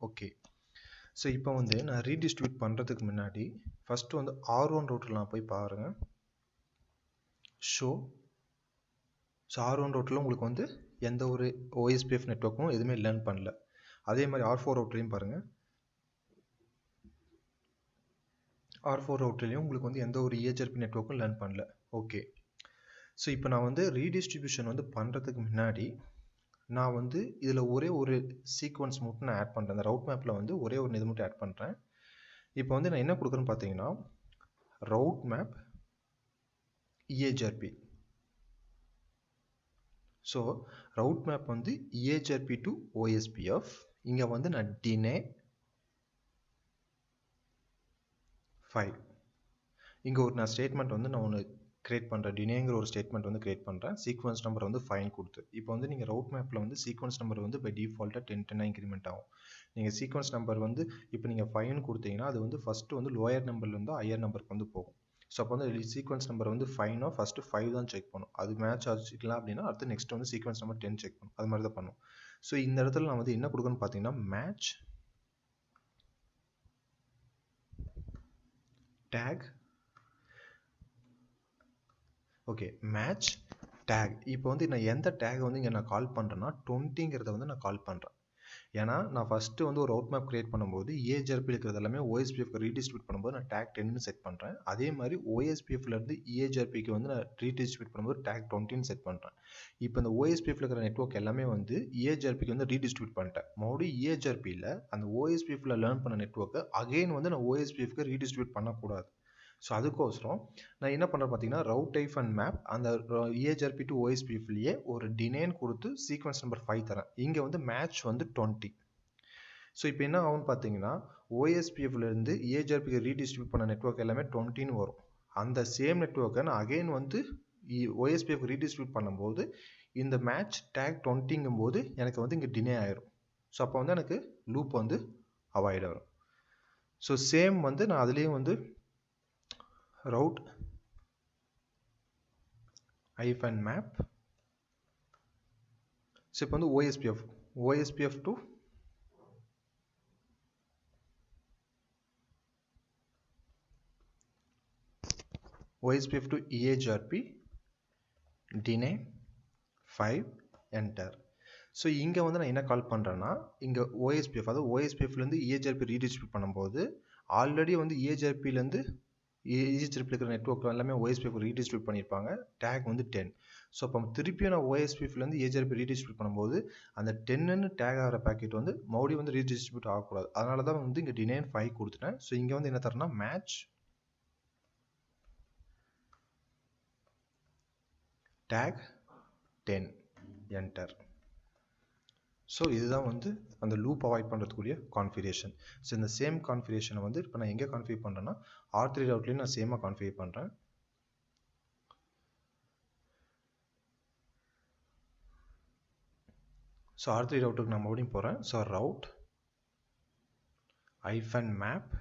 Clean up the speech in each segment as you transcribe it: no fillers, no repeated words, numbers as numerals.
Okay. So இப்போ வந்து நான் ரீடிஸ்ட்ரிபியூட் பண்ணுறதுக்கு முன்னாடி ஃபஸ்ட்டு வந்து R1 ரூட்டில் நான் போய் பாருங்கள். ஸோ R1 ரூட்டில் உங்களுக்கு வந்து எந்த ஒரு OSPF நெட்வொர்க்கும் எதுவுமே லேர்ன் பண்ணல. அதே மாதிரி R4 ரூட்லையும் பாருங்கள். R4 ரூட்லையும் உங்களுக்கு வந்து எந்த ஒரு EHRP நெட்வொர்க்கும் லேர்ன் பண்ணல. ஓகே. ஸோ இப்போ நான் வந்து ரீடிஸ்ட்ரிபியூஷன் வந்து பண்ணுறதுக்கு முன்னாடி நான் வந்து இதில் ஒரே ஒரு சீக்வன்ஸ் மட்டும் நான் ஆட் பண்ணுறேன். இந்த ரவுட் மேப்பில் வந்து ஒரே ஒரு இது மட்டும் ஆட் பண்ணுறேன். இப்போ வந்து நான் என்ன கொடுக்குறேன்னு பார்த்தீங்கன்னா route map EHRP. So route map வந்து EHRP டு OSPF. இங்கே வந்து நான் டினே 5 இங்கே ஒரு நான் ஸ்டேட்மெண்ட் வந்து நான் ஒன்று கிரியேட் பண்ணுறேன். டினேங்கிற ஒரு ஸ்டேட்மெண்ட் வந்து கிரியேட் பண்ணுறேன். சீக்வன்ஸ் நம்பர் வந்து 5 கொடுத்து. இப்போ வந்து நீங்கள் ரவுட் மேப்பில் வந்து சீக்வன்ஸ் நம்பர் வந்து பை டிஃபால்ட்டாக 10 இன்க்ரிமெண்ட் ஆகும். நீங்கள் சீக்வன்ஸ் நம்பர் வந்து இப்போ நீங்கள் 5 கொடுத்தீங்கன்னா அது வந்து ஃபஸ்ட்டு வந்து லோயர் நம்பர்லேருந்து ஹையர் நம்பருக்கு வந்து போகும். ஸோ அப்போ வந்து சீக்வன்ஸ் நம்பர் வந்து 5னா ஃபஸ்ட்டு 5 தான் செக் பண்ணும். அது மேட்ச் ஆச்சுக்கலாம் அப்படின்னா அடுத்து நெக்ஸ்ட் வந்து சீக்வன்ஸ் நம்பர் 10 செக் பண்ணும். அது மாதிரி தான் பண்ணும். ஸோ இந்த இடத்துல நான் வந்து என்ன கொடுக்கணும்னு பார்த்தீங்கன்னா match tag. Okay, match take. இப்போ வந்து நான் எந்த டேக் வந்து இங்கே நான் கால் பண்ணுறேன்னா 20ங்கிறத வந்து நான் கால் பண்ணுறேன். ஏன்னா நான் ஃபஸ்ட்டு வந்து ஒரு ரவுட் மேப் கிரியேட் பண்ணும்போது EHRP இருக்கிறது எல்லாமே OSPF ரீடிஸ்ட்ரிபியூட் பண்ணும்போது நான் டேக் 10ன்னு செட் பண்ணுறேன். அதே மாதிரி OSPFலேருந்து EHRPக்கு வந்து நான் ரீடிஸ்ட்ரிபியூட் பண்ணும்போது டேக் 20ன்னு செட் பண்ணுறேன். இப்போ இந்த OSPF இருக்கிற நெட்வொர்க் எல்லாமே வந்து EHRPக்கு வந்து ரீடிஸ்ட்ரிபியூட் பண்ணிட்டேன். மறுபடியும் EHRPயில் அந்த OSPFல லேர்ன் பண்ண நெட்வொர்க்கை அகெயின் வந்து நான் OSPFக்கு ரீடிஸ்ட்ரிபியூட் பண்ணக்கூடாது. ஸோ அதுக்கோசரம் நான் என்ன பண்ணுறேன் பார்த்தீங்கன்னா ரவுட் ஐஃபன் மேப் அந்த EHRP டு OSPFலேயே ஒரு டினேன் கொடுத்து சீக்வன்ஸ் நம்பர் 5 தரேன். இங்கே வந்து மேட்ச் வந்து 20. ஸோ இப்போ என்ன ஆகும்னு பார்த்தீங்கன்னா OSPFலேருந்து EHRPக்கு ரீடிஸ்ட்ரிபியூட் பண்ண நெட்வொர்க் எல்லாமே 20ன்னு வரும். அந்த சேம் நெட்வொர்க்கை நான் அகெயின் வந்து OSPF ரீடிஸ்ட்ரிபியூட் பண்ணும்போது இந்த மேட்ச் டேக் 20ங்கும் போது எனக்கு வந்து இங்கே டினே ஆயிரும். ஸோ அப்போ வந்து எனக்கு லூப் வந்து அவாய்ட் ஆகும். ஸோ சேம் வந்து நான் அதுலேயும் வந்து route hyphen map. ஸோ இப்போ வந்து OSPF to EHRP டினே 5 enter. So இங்கே வந்து நான் என்ன கால் பண்ணுறேன்னா இங்கே OSPF அதாவது OSPFலேருந்து EHRP ரீடிஸ்ட்ரிபியூட் பண்ணும்போது ஆல்ரெடி வந்து EHRPலேருந்து இருக்கிற நெட்வொர்க் எல்லாமே OSPF ரீடிஸ்ட்ரிபியூட் பண்ணியிருப்பாங்க. டேக் வந்து 10. ஸோ அப்போ திருப்பியும் நான் OSPFலேருந்து EHRP ரீடிஸ்ட்ரிபியூட் பண்ணும்போது அந்த 10ன்னு டேக் ஆகிற பேக்கெட் வந்து மறுபடியும் வந்து ரீடிஸ்ட்ரிபியூட் ஆகக்கூடாது. அதனால தான் வந்து இங்கே டினேன் 5 கொடுத்துட்டேன். ஸோ இங்கே வந்து என்ன தரேன்னா மேட்ச் டேக் 10 என்டர். ஸோ இதுதான் வந்து அந்த லூப் அவாய்ட் பண்ணுறதுக்குரிய கான்ஃபிகரேஷன். ஸோ இந்த சேம் கான்ஃபிகரேஷனை வந்து இப்போ நான் எங்கே கான்ஃபிகர் பண்ணுறேன்னா R3 ரவுட்லேயும் நான் சேமாக கான்ஃபிகர் பண்ணுறேன். ஸோ R3 ரவுட்டுக்கு நான் மறுபடியும் போகிறேன். So route hyphen map.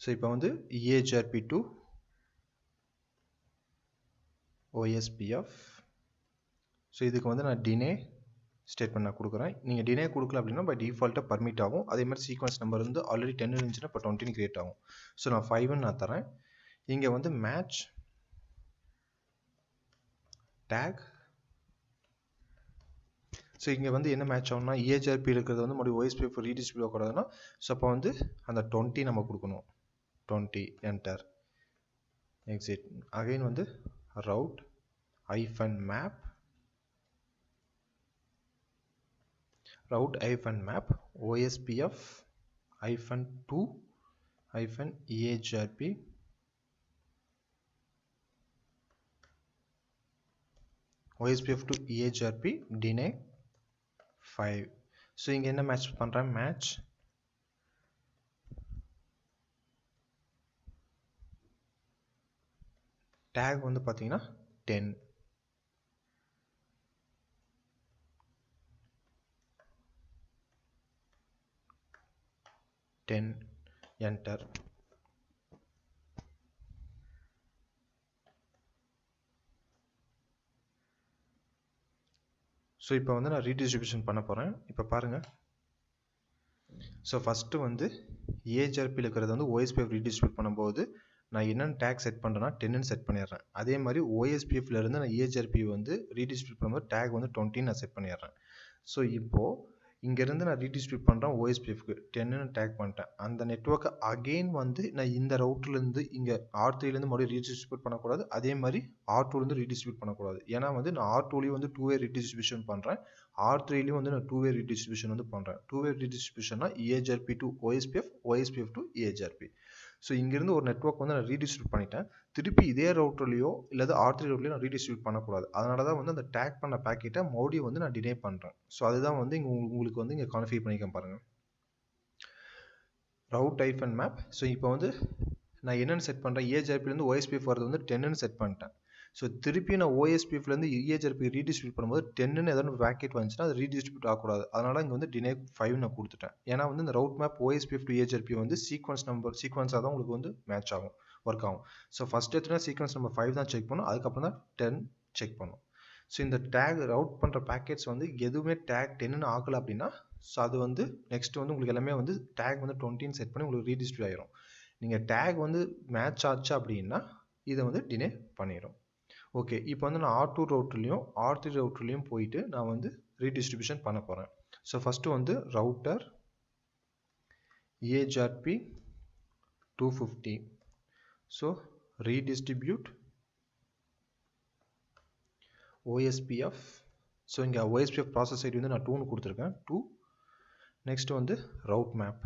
So இப்போ வந்து EHRP டு OSPF. ஸோ இதுக்கு வந்து நான் டினே ஸ்டேட்மெண்ட் நான் கொடுக்குறேன். நீங்கள் டினே கொடுக்கல அப்படின்னா பை டிஃபால்ட்டாக பர்மிட் ஆகும். அதே மாதிரி சீக்வன்ஸ் நம்பர் வந்து ஆல்ரெடி 10 இருந்துச்சுன்னா இப்போ 20 கிரியேட் ஆகும். ஸோ நான் 5ன்னு நான் தரேன். இங்கே வந்து மேட்ச் டேக். ஸோ இங்கே வந்து என்ன மேட்ச் ஆகும்னா EHRP இருக்கிறது வந்து மறுபடியும் OSPF ரீடிஸ்ட்ரிபியூட் ஆகக்கூடாதுன்னா ஸோ அப்போ வந்து அந்த 20 நம்ம கொடுக்கணும். 20 என்டர் எக்ஸிட். அகைன் வந்து route hyphen map route hyphen map OSPF hyphen 2 hyphen EHRP OSPF to EHRP டினே 5. So இங்கே என்ன மேட்ச் பண்ணுறேன் மேட்ச் டேக் வந்து பார்த்தீங்கன்னா 10. என்டர். ஸோ இப்போ வந்து நான் ரீடிஸ்ட்ரிபியூஷன் பண்ண போகிறேன். இப்போ பாருங்கள். ஸோ ஃபஸ்ட்டு வந்து ஏஜிஆர்பியில் இருக்கிறது வந்து ஓஎஸ்பிஎஃப் ரீடிஸ்ட்ரிபியூட் பண்ணும்போது நான் என்னென்ன டேக் செட் பண்ணுறேன்னா 10ன்னு செட் பண்ணிடுறேன். அதே மாதிரி ஓஎஸ்பிஎஃப்லேருந்து நான் ஏஜிஆர்பி வந்து ரீடிஸ்ட்ரிபியூட் பண்ணும்போது டேக் வந்து 20 நான் செட் பண்ணிடுறேன். ஸோ இப்போது இங்கேருந்து நான் ரீடிஸ்ட்ரிபியூட் பண்ணுறேன் ஓஎஸ்பிஎஃப்க்கு 10ன்னு டேக் பண்ணிட்டேன். அந்த நெட்ஒர்க்கை அகெயின் வந்து நான் இந்த ரவுட்லேருந்து இங்கே R3லேருந்து மறுபடியும் ரீடிஸ்ட்ரிபியூட் பண்ணக்கூடாது. அதே மாதிரி R2லேருந்து ரீடிஸ்ட்ரிபியூட் பண்ணக்கூடாது. ஏன்னா வந்து நான் R2லேயும் வந்து 2-வே ரீடிஸ்ட்ரிபியூஷன் பண்ணுறேன். R3லேயும் வந்து நான் 2-வே ரீடிஸ்ட்ரிபியூஷன் வந்து பண்ணுறேன். 2-வே ரீடிஸ்ட்ரிபியூஷன்னா EHRP to OSPF, OSPF to EHRP. So இங்கேருந்து ஒரு நெட்ஒர்க் வந்து நான் ரீடிஸ்ட்ரிபியூட் பண்ணிட்டேன். திருப்பி இதே ரவுட்டர்லையோ இல்லை R3 ரவுட்லையோ நான் ரீடிஸ்ட்ரிபியூட் பண்ணக்கூடாது. அதனால தான் வந்து அந்த டேக் பண்ண பேக்கெட்டை மறுபடியும் வந்து நான் டிலே பண்ணுறேன். ஸோ அதுதான் வந்து உங்களுக்கு வந்து இங்கே கான்ஃபிகர் பண்ணிக்க பாருங்கள். Route hyphen map. ஸோ இப்போ வந்து நான் என்னென்னு செட் பண்ணுறேன், EHRPலேருந்து OSPF வரது வந்து 10ன்னு செட் பண்ணிட்டேன். ஸோ திருப்பி நான் OSPFலேருந்து EHRP ரீடிஸ்ட்ரிபியூட் பண்ணும்போது 10ன்னு ஏதாவது பேக்கெட் வந்துச்சுன்னா அது ரீடிஸ்ட்ரிபியூட் ஆகக்கூடாது. அதனால் இங்கே வந்து டிலே 5 நான் கொடுத்துட்டேன். ஏன்னா வந்து இந்த route map OSPF to EHRP வந்து சீக்வன்ஸாக தான் உங்களுக்கு வந்து மேட்ச் ஆகும், ஒர்க் ஆகும். ஸோ ஃபஸ்ட் எடுத்துனா சீக்வன்ஸ் நம்பர் 5 தான் செக் பண்ணும், அதுக்கப்புறம் தான் 10 செக் பண்ணும். ஸோ இந்த டேக் ரவுட் பண்ணுற பேக்கெட்ஸ் வந்து எதுவுமே டேக் 10ன்னு ஆகலை அப்படின்னா ஸோ அது வந்து நெக்ஸ்ட் வந்து உங்களுக்கு எல்லாமே வந்து டேக் வந்து 20ன்னு செட் பண்ணி உங்களுக்கு ரீடிஸ்ட்ரிபியூட் ஆகிரும். நீங்கள் டேக் வந்து மேட்ச் ஆச்சு அப்படின்னா இதை வந்து டிலே பண்ணிடும். ஓகே, இப்போ வந்து நான் R2 ரவுட்டர்லையும் R3 ரவுட்டர்லையும் போயிட்டு நான் வந்து ரீடிஸ்ட்ரிபியூஷன் பண்ண போகிறேன். ஸோ ஃபஸ்ட்டு வந்து router EHRP 250. So redistribute OSPF. So இங்கே OSPF ப்ராசஸ் ஐடி வந்து நான் 2ன்னு கொடுத்துருக்கேன். 2. நெக்ஸ்ட் வந்து ரவுட் மேப்.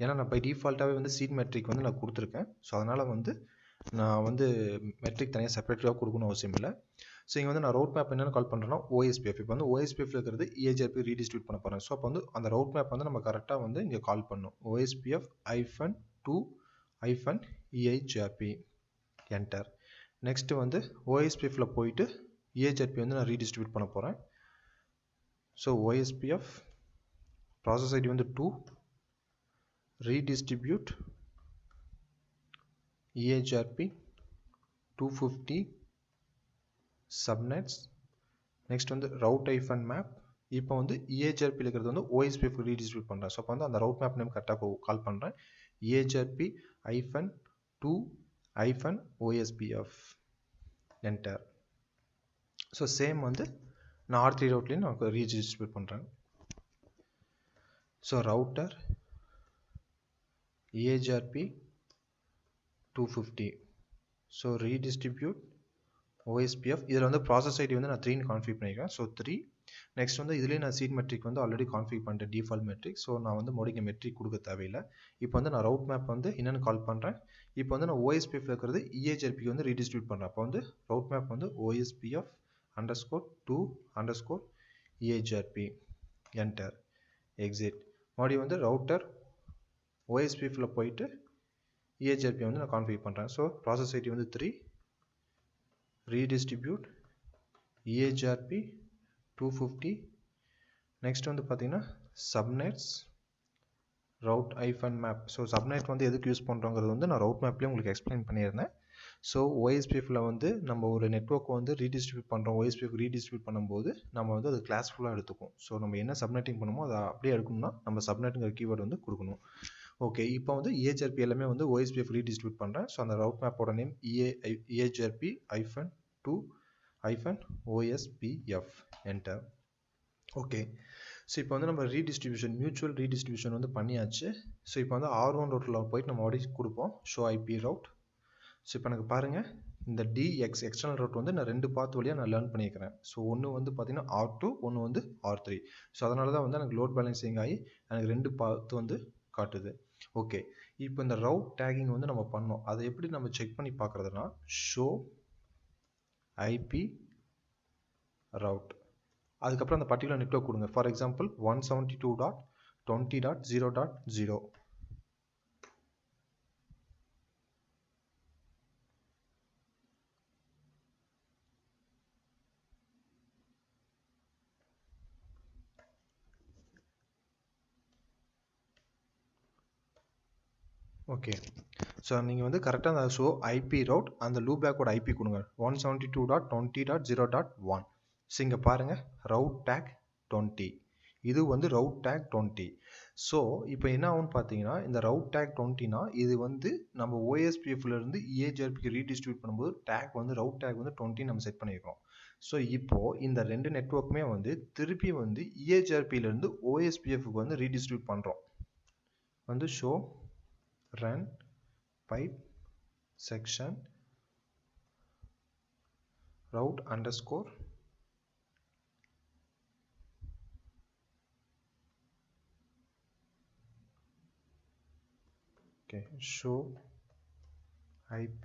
ஏன்னா நான் பை டிஃபால்ட்டாகவே வந்து சீட் மெட்ரிக் வந்து நான் கொடுத்துருக்கேன். ஸோ அதனால் வந்து நான் வந்து மெட்ரிக் தனியாக செப்பரேட்டாக கொடுக்கணும் அவசியம் இல்லை. ஸோ இங்கே வந்து நான் ரவுட் மேப் என்னென்னு கால் பண்ணுறேன்னா OSPF. இப்போ வந்து OSPF இருக்கிறது EHRP ரீடிஸ்ட்ரிபியூட் பண்ண போகிறேன். ஸோ அப்போ வந்து அந்த ரவுட் மேப் வந்து நம்ம கரெக்டாக வந்து இங்கே கால் பண்ணணும். OSPF-2-EHRP enter. நெக்ஸ்ட்டு வந்து OSPFல போயிட்டு EHRP வந்து நான் ரீடிஸ்ட்ரிபியூட் பண்ண போகிறேன். ஸோ OSPF ப்ராசஸ் ஐடி வந்து 2 redistribute EHRP 250 subnets. நெக்ஸ்ட் வந்து route hyphen map. இப்போ வந்து EHRP இருக்கிறது வந்து OSPF ரீடிஸ்ட்ரிபியூட் பண்ணுறேன். ஸோ அப்போ வந்து அந்த ரவுட் மேப் நேம் கரெக்டாக கால் பண்ணுறேன். EHRP-2-OSPF enter. ஸோ சேம் வந்து நான் R3 ரவுட்லேயும் நான் ரீடிஸ்ட்ரிபியூட் பண்ணுறேன். So router EHRP 250. So redistribute OSPF. இதில் வந்து ப்ராசஸ் ஐடி வந்து நான் 3ன்னு கான்ஃபிகர் பண்ணிக்கிறேன். ஸோ 3. நெக்ஸ்ட் வந்து இதுலேயே நான் சீட் மெட்ரிக் வந்து ஆல்ரெடி கான்ஃபிகர் பண்ணிட்டேன், டிஃபால்ட் மெட்ரிக். ஸோ நான் வந்து மறுபடியும் மெட்ரிக் கொடுக்க தேவையில்லை. இப்போ வந்து நான் ரவுட் மேப் வந்து என்னென்னு கால் பண்ணுறேன். இப்போ வந்து நான் OSPF இருக்கிறது EHRPக்கு வந்து ரீடிஸ்ட்ரிபியூட் பண்ணுறேன். அப்போ வந்து ரவுட் மேப் வந்து OSPF_2_EHRP என்டர் எக்ஸிட். மறுபடியும் வந்து ரவுட்டர் OSPFல போயிட்டு EHRP வந்து நான் கான்ஃபிகர் பண்ணுறேன். ஸோ ப்ராசஸ் ஐடி வந்து 3 redistribute EHRP 250. நெக்ஸ்ட் வந்து பார்த்தீங்கன்னா subnets route hyphen map. So subnet வந்து எதுக்கு யூஸ் பண்ணுறோங்கிறது வந்து நான் ரவுட் மேப்லேயே உங்களுக்கு எக்ஸ்பிளைன் பண்ணியிருந்தேன். ஸோ OSPFல வந்து நம்ம ஒரு நெட்ஒர்க்கை வந்து ரீடிஸ்ட்ரிபியூட் பண்ணுறோம். OSPF ரீடிஸ்ட்ரிபியூட் பண்ணும்போது நம்ம வந்து அது கிளாஸ் ஃபுல்லாக எடுத்துக்கும். ஸோ நம்ம என்ன சப்நெட்டிங் பண்ணுமோ அதை அப்படியே எடுக்கணும்னா நம்ம சப்நெட்டுங்கிற கீவேர்டு வந்து கொடுக்கணும். ஓகே, இப்போ வந்து EHRP எல்லாமே வந்து OSPF ரீடிஸ்ட்ரிபியூட் பண்ணுறேன். ஸோ அந்த ரவுட் மேப்போட name EHRP-2-OSPF enter. Okay, so இப்போ வந்து நம்ம மியூச்சுவல் ரீடிஸ்ட்ரிபியூஷன் வந்து பண்ணியாச்சு. ஸோ இப்போ வந்து R1 ரவுட்டில் போயிட்டு நம்ம மறுபடியும் கொடுப்போம் ஷோ IP ரவுட். ஸோ இப்போ எனக்கு பாருங்கள், இந்த எக்ஸ்டர்னல் ரவுட் வந்து நான் 2 பாத் வழியாக நான் லேர்ன் பண்ணியிருக்கிறேன். ஸோ ஒன்று வந்து பார்த்தீங்கன்னா R2, ஒன்று வந்து R3. ஸோ அதனால தான் வந்து எனக்கு லோட் பேலன்சிங் ஆகி எனக்கு 2 பாத் வந்து காட்டுது. ஓகே, இப்போ இந்த ரவுட் டேகிங் வந்து நம்ம பண்ணோம். அதை எப்படி நம்ம செக் பண்ணி பார்க்குறதுனா ஷோ IP ரவுட், அதுக்கப்புறம் அந்த பர்டிகுலர் நெட்வொர்க் கொடுங்க. For example 172.20.0.0. ஓகே, ஸோ நீங்கள் வந்து கரெக்டாக அந்த ஷோ IP ரவுட் அந்த லூப் பேக்கோட IP கொடுங்க 172.20.0.1. ஸோ இங்கே பாருங்கள் route tag 20 இது வந்து route tag 20. ஸோ இப்போ என்ன ஆகும்னு பார்த்தீங்கன்னா இந்த route tag 20னா இது வந்து நம்ம OSPF-லேருந்து EHRPக்கு ரீடிஸ்ட்ரிபியூட் பண்ணும்போது டேக் வந்து route tag வந்து 20 நம்ம செட் பண்ணியிருக்கோம். ஸோ இப்போது இந்த ரெண்டு நெட்வொர்க்குமே வந்து திருப்பி வந்து EHRP-லேருந்து OSPF-க்கு வந்து ரீடிஸ்ட்ரிபியூட் பண்ணுறோம். வந்து show run pipe section route underscore okay show IP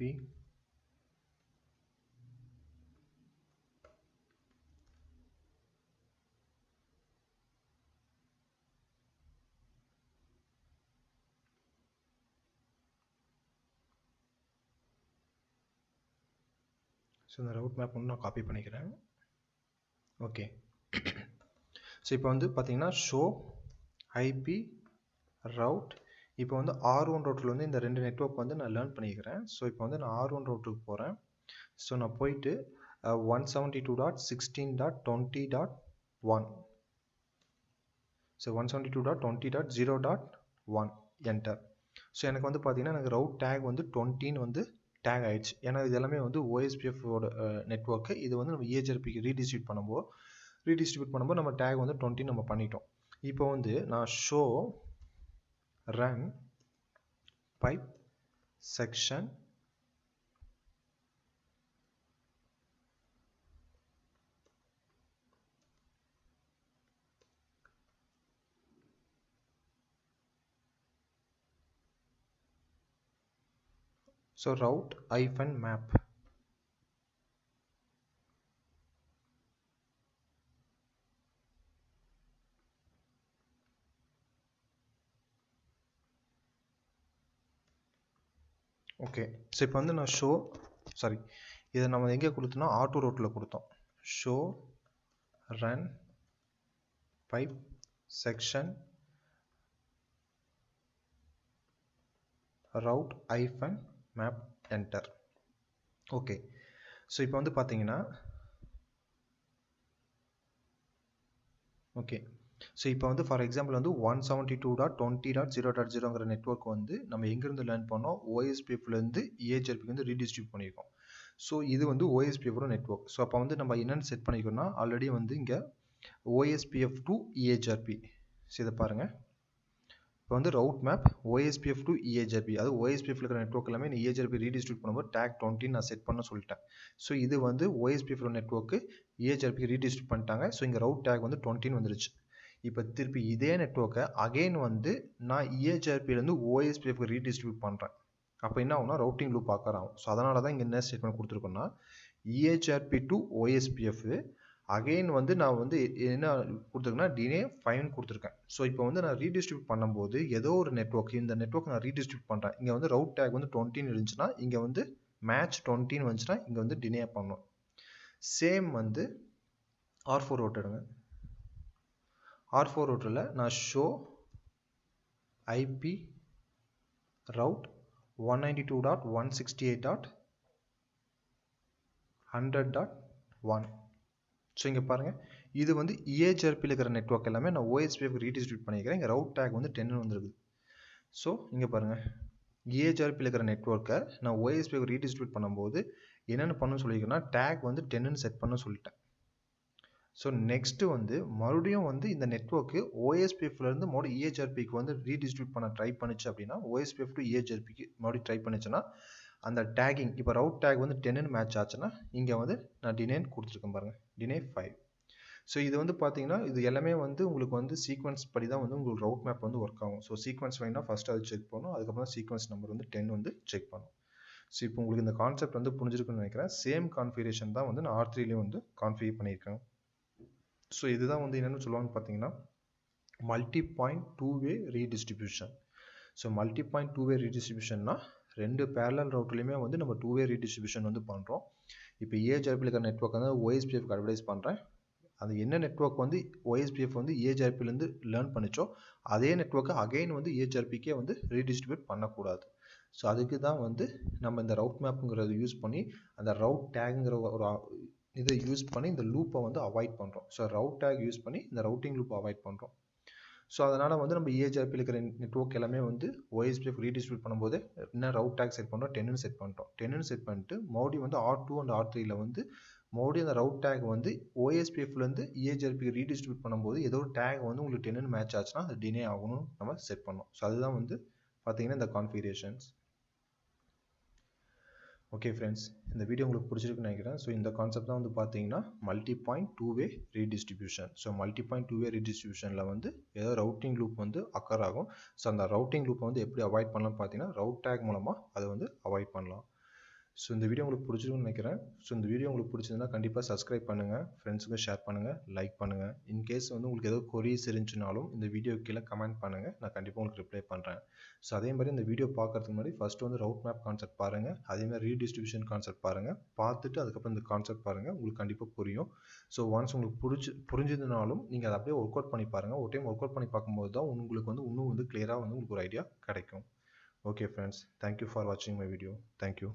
so இந்த ரவுட் மேப் வந்து நான் காப்பி பண்ணிக்கிறேன். ஓகே ஸோ இப்போ வந்து பார்த்தீங்கன்னா ஷோ ஐபி ரவுட் இப்போ வந்து R1 ரவுட்டில் வந்து இந்த ரெண்டு நெட்வொர்க் வந்து நான் லேர்ன் பண்ணிக்கிறேன். ஸோ இப்போ வந்து நான் R1 ரவுட்டுக்கு போகிறேன். ஸோ நான் போயிட்டு 172.16.20.1 ஸோ 172.20.0.1 என்டர். ஸோ எனக்கு வந்து பார்த்தீங்கன்னா எனக்கு ரவுட் டேக் வந்து 20 வந்து டேக் ஆயிடுச்சு. ஏன்னா இது எல்லாமே வந்து OSPF-ஓட நெட்வொர்க்கு. இது வந்து நம்ம EHRPக்கு ரீடிஸ்ட்ரிபியூட் பண்ணும்போது நம்ம டேக் வந்து 20 நம்ம பண்ணிட்டோம். இப்போ வந்து நான் show run pipe section so route -map okay. So இப்போ வந்து நான் இதை நம்ம எங்கே கொடுத்தோம்னா R2 ரூட்டில் கொடுத்தோம். Show run pipe section route -map enter. Okay so இப்போ வந்து பார்த்தீங்கன்னா ஓகே ஸோ இப்போ வந்து ஃபார் எக்ஸாம்பிள் வந்து 172.20.0.0ங்கிற நெட்வொர்க் வந்து நம்ம எங்கேருந்து லேர்ன் பண்ணோம் OSPF-லேருந்து EHRPக்கு வந்து ரீடிஸ்ட்ரிபியூட் பண்ணியிருக்கோம். ஸோ இது வந்து OSPF-ஓட நெட்வொர்க். ஸோ அப்போ வந்து நம்ம என்னென்னு செட் பண்ணிக்கணும்னா ஆல்ரெடி வந்து இங்கே OSPF to EHRP. ஸோ இதை பாருங்கள் இப்போ வந்து route map OSPF to EHRP அது OSPF இருக்கிற நெட்வொர்க் எல்லாமே நான் EHRP ரீடிஸ்ட்ரிபியூட் பண்ணும்போது டேக் 20 நான் செட் பண்ண சொல்லிட்டேன். ஸோ இது வந்து OSPF நெட்வொர்க்கு EHRPக்கு ரீடிஸ்ட்ரிபியூட் பண்ணிட்டாங்க. ஸோ இங்கே ரவுட் டேக் வந்து 20 வந்துருச்சு. இப்போ திருப்பி இதே நெட்வொர்க்கை அகெயின் வந்து நான் EHRPலேருந்து OSPFக்கு ரீடிஸ்ட்ரிபியூட் பண்ணுறேன். அப்போ என்ன ஆகும்னா ரவுட்டிங் லூப் ஆக்கர் ஆகும். ஸோ அதனால தான் இங்கே என்ன ஸ்டேட்மெண்ட் கொடுத்துருக்கோன்னா EHRP to OSPF அகெயின் வந்து நான் வந்து என்ன கொடுத்துருக்கேன்னா டினே 5 கொடுத்துருக்கேன். ஸோ இப்போ வந்து நான் ரீடிஸ்ட்ரிபியூட் பண்ணும்போது ஏதோ ஒரு நெட்வொர்க் இந்த நெட்வொர்க் நான் ரீடிஸ்ட்ரிபியூட் பண்ணுறேன். இங்கே வந்து ரவுட் டேக் வந்து 20 இருந்துச்சுன்னா இங்கே வந்து மேட்ச் 20 வந்துச்சுன்னா இங்கே வந்து டினே பண்ணணும். சேம் வந்து R4 ரூட் எடுங்க. R4 ரூட்டில் நான் ஷோ ஐபி ரவுட் 192.168.100.1 ஸோ இங்கே பாருங்கள் இது வந்து EHRPயில் இருக்கிற நெட்வொர்க் எல்லாமே நான் OSPFக்கு ரீடிஸ்ட்ரிபியூட் பண்ணிக்கிறேன். இங்கே ரவுட் டேக் வந்து 10 வந்துருக்குது. ஸோ இங்கே பாருங்கள் EHRPயில் இருக்கிற நெட்வொர்க்கை நான் OSPFக்கு ரீடிஸ்ட்ரிபியூட் பண்ணும்போது என்னென்னு பண்ணணும்னு சொல்லியிருக்கேன்னா டேக் வந்து 10ன்னு செட் பண்ண சொல்லிட்டேன். ஸோ நெக்ஸ்ட்டு வந்து மறுபடியும் வந்து இந்த நெட்வொர்க்கு OSPFலேருந்து மறுபடியும் EHRPக்கு வந்து ரீடிஸ்ட்ரிபியூட் பண்ண ட்ரை பண்ணிச்சு அப்படின்னா OSPF to EHRPக்கு மறுபடியும் ட்ரை பண்ணிச்சுன்னா அந்த டேகிங் இப்போ ரவுட் டேக் வந்து 10ன்னு மேட்ச் ஆச்சுன்னா இங்கே வந்து நான் டினேன்னு கொடுத்துருக்கேன் பாருங்கள் டினே 5. ஸோ இது வந்து பார்த்தீங்கன்னா இது எல்லாமே வந்து உங்களுக்கு வந்து சீக்வன்ஸ் படி தான் வந்து உங்களுக்கு ரவுட் மேப் வந்து ஒர்க் ஆகும். ஸோ சீக்வன்ஸ் வேணும்னா ஃபஸ்ட்டு அது செக் பண்ணணும். அதுக்கப்புறம் சீக்வன்ஸ் நம்பர் வந்து 10 வந்து செக் பண்ணணும். ஸோ இப்போ உங்களுக்கு இந்த கான்செப்ட் வந்து புரிஞ்சிருக்குன்னு நினைக்கிறேன். சேம் கான்ஃபிகரேஷன் தான் வந்து நான் R3லேயும் வந்து கான்ஃபிகர் பண்ணியிருக்கேன். ஸோ இதுதான் வந்து என்னென்னு சொல்லுவாங்கன்னு பார்த்தீங்கன்னா மல்டிபாயிண்ட் டூ-வே ரீடிஸ்ட்ரிபியூஷன். ஸோ மல்டிபாயிண்ட் டூ-வே ரீடிஸ்ட்ரிபியூஷன்னா ரெண்டு பேரலல் ரவுட்லையுமே வந்து நம்ம டூ-வே ரீடிஸ்ட்ரிபியூஷன் வந்து பண்ணுறோம். இப்போ EHRPயில் இருக்கிற நெட்வொர்க் வந்து OSPFக்கு அட்வர்டைஸ் பண்ணுறேன். அது என்ன நெட்வொர்க் வந்து OSPF வந்து EHRPலேருந்து லேர்ன் பண்ணிச்சோ அதே நெட்வொர்க்கை அகெயின் வந்து EHRPக்கே வந்து ரீடிஸ்ட்ரிபியூட் பண்ணக்கூடாது. ஸோ அதுக்கு தான் வந்து நம்ம இந்த ரவுட் மேப்புங்கிறத யூஸ் பண்ணி அந்த ரவுட் டேக்குங்கிற ஒரு இதை யூஸ் பண்ணி இந்த லூப்பை வந்து அவாய்ட் பண்ணுறோம். ஸோ ரவுட் டேக் யூஸ் பண்ணி இந்த ரவுட்டிங் லூப்பை அவாய்ட் பண்ணுறோம். ஸோ அதனால் வந்து நம்ம EHRP இருக்கிற நெட்வொர்க் எல்லாமே வந்து OSPF ரீடிஸ்ட்ரிபியூட் பண்ணும்போது என்ன ரவுட் டேக் செட் பண்ணுறோம், 10ன்னு செட் பண்ணுறோம். 10ன்னு செட் பண்ணிட்டு மறுபடியும் வந்து R2 அண்ட் R3ல வந்து மறுபடியும் அந்த ரவுட் டேக் வந்து OSPFலேருந்து EHRP ரீடிஸ்ட்ரிபியூட் பண்ணும்போது ஏதோ ஒரு டேக் வந்து உங்களுக்கு 10ன்னு மேட்ச் ஆச்சுன்னா அது டினே ஆகணும்னு நம்ம செட் பண்ணோம். ஸோ அதுதான் வந்து பார்த்தீங்கன்னா இந்த கான்ஃபிகரேஷன்ஸ். ஓகே ஃப்ரெண்ட்ஸ், இந்த வீடியோ உங்களுக்கு பிடிச்சிருக்குன்னு நினைக்கிறேன். ஸோ இந்த கான்செப்ட் தான் வந்து பார்த்தீங்கன்னா மல்டிபாயிண்ட் டூ-வே ரீடிஸ்ட்ரிபியூஷன். ஸோ மல்டிபாயிண்ட் டூ-வே ரீடிஸ்ட்ரிபியூஷனில் வந்து ஏதோ ரவுட்டிங் லூப் வந்து அக்கர் ஆகும். ஸோ அந்த ரவுட்டிங் லூப்பை வந்து எப்படி அவாய்ட் பண்ணலாம்னு பார்த்தீங்கன்னா ரவுட் டேக் மூலமாக அதை வந்து அவாய்ட் பண்ணலாம். ஸோ இந்த வீடியோ உங்களுக்கு பிடிச்சிருக்குன்னு நினைக்கிறேன். ஸோ இந்த வீடியோ உங்களுக்கு பிடிச்சிருந்தா கண்டிப்பாக சப்ஸ்கிரைப் பண்ணுங்கள், ஃப்ரெண்ட்ஸுக்கு ஷேர் பண்ணுங்கள், லைக் பண்ணுங்கள். இன்கேஸ் வந்து உங்களுக்கு ஏதோ கொரீஸ் இருந்துச்சுனாலும் இந்த வீடியோ கீழே கமெண்ட் பண்ணுங்கள், நான் கண்டிப்பாக உங்களுக்கு ரிப்ளை பண்ணுறேன். ஸோ அதே மாதிரி இந்த வீடியோ பார்க்கறதுக்கு முன்னாடி ஃபஸ்ட்டு வந்து ரவுட் மேப் கான்செப்ட் பாருங்கள், அதேமாதிரி ரீடிஸ்ட்ரிபியூஷன் கான்செப்ட் பாருங்கள். பார்த்துட்டு அதுக்கப்புறம் இந்த கான்செப்ட் பாருங்கள், உங்களுக்கு கண்டிப்பாக புரியும். ஸோ ஒன்ஸ் உங்களுக்கு புரிஞ்சதுனாலும் நீங்கள் அதை அப்படியே ஒர்க் அவுட் பண்ணி பாருங்கள். ஒரு டைம் ஒர்க் அவுட் பண்ணி பார்க்கும்போது தான் உங்களுக்கு வந்து இன்னும் வந்து கிளியராக வந்து உங்களுக்கு ஒரு ஐடியா கிடைக்கும். ஓகே ஃப்ரெண்ட்ஸ், தேங்க்யூ ஃபார் வாட்சிங் மை வீடியோ. தேங்க்யூ.